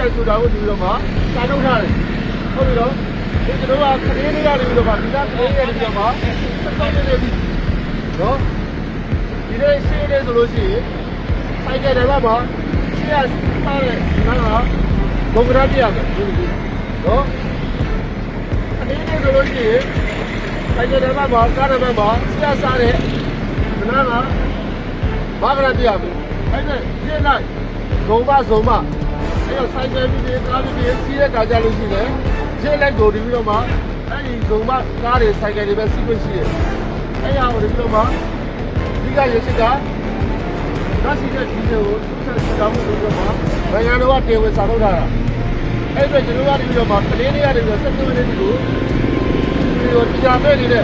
ဆိုင်ဆိုတာကိုဒီလိုမှစာထုတ်ထားတယ်ဟုတ်ပြီနော်ဒီကျွန်တော်ကခလေးလေးရတယ်ပြီးတော့မှဒီကခလေးရတယ်ပြီးတော့မှစက်နေနေပြီနော်ဒီနေ့ရှင်းနေဆိုလို့ရှိရင်ဆိုင်ကယ်တွေမှာရှင်းရစားတယ်ဒီကဘုံကရပြရမယ်ဒီလိုနော်ခလေးလေးဆိုလို့ရှိရင်ဆိုင်ကယ်တွေမှာကားတွေမှာရှင်းရစားတယ်ဒီကဘာကရပြရမယ်အဲ့ဒါရှင်းလိုက်ဇုံမအဲ့တော့ဆိုင်ကယ်ပြီးကားပြီးစီးတဲ့ကားကြလို့ရှိတယ်ရှင်းလိုက်ကိုဒီပြီးတော့မှအဲ့ဒီဇုံမကားတွေဆိုင်ကယ်တွေပဲစီးခွင့်ရှိတယ်အဲ့ရအောင်ဒီပြီးတော့မှဒီကရရှိတာဒါရှိတဲ့ဒီကိုသူ့ဆက်တောင်းမှုလို့မှနိုင်ငံတော်ကတင်ဝင်စာထုတ်ထားတာအဲ့အတွက်ကျွန်တော်ကဒီပြီးတော့မှကလေးလေးရတယ်ပြီးတော့ဆက်သွင်းနေဒီကိုတရားမဲ့နေတဲ့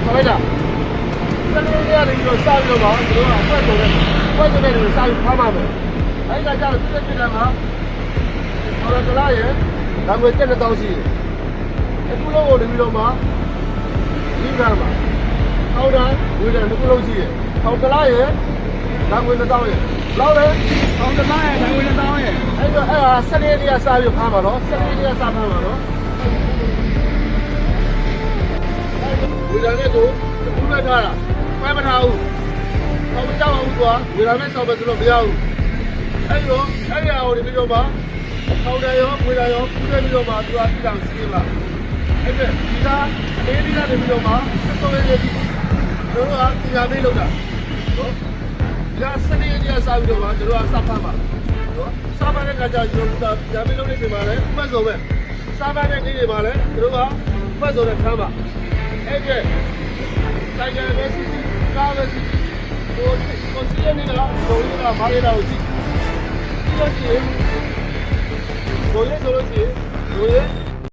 ဟုတ်လားဆက်သွင်းနေရတယ်ပြီးတော့စာပြီးတော့မှကျွန်တော်ကအဖွက်ကုန်တဲ့တွေစာပြီးဖားပါမယ်အဲ့ဒါကြောင့်သူ့ပြတာမှာဟောရကလာရဲ့ဒါငွေ7000ရှိတယ်အခုလုံးကိုဒီပြီးတော့မှဒီကမှာအောက်တာဝေးတယ်တစ်ခုလုံးရှိတယ်ဟောကလာရဲ့ဒါငွေ1000ရဲ့လောက်တယ်ဟောကလာရဲ့ဒါငွေ1000ရဲ့အဲ့တော့အဲ့ဒါ7ရက်တည်းကစားပြီးဖားပါတော့7ရက်တည်းကစားဖားပါတော့ဝေးတယ်နဲ့ကိုဘူးလိုက်ထားတာပဲမထားဘူးဟောမကြောက်ဘူးကွာဝေးတယ်နဲ့ဆောက်ပဲဆိုလို့မရဘူးအဲ့တော့အဲ့ရအောင်ဒီပြီးတော့မှဟောတယ်ရောဝေးတယ်ရောဘူးတယ်ပြီးတော့မှသူကဒီကောင်စီးလာအဲ့ဒါဒီကအလေးလေးကနေပြီးတော့မှ7ရက်တည်းတို့ကတရားမေးလုပ်တာနော်ဒီကစနေနေ့စားပြီးတော့မှတို့ကစဖတ်ပါနော်စဖတ်တဲ့ကကြကျွန်တော်တရားမေးလုပ်နေပြီပါလေမှတ်စုံပဲစဖတ်တဲ့နေ့တွေပါလေတို့ကမှတ်စုံနဲ့ခမ်းပါအဲ့ဒီဆိုင်ကယ်ပဲစီကားပဲစီကိုစီးရနေတာဘုံကမားရတာကိုကြည့်လို့ရှိရင်ဘုံရဲ့ဆိုလို့ရှိရင်ဘုံရဲ့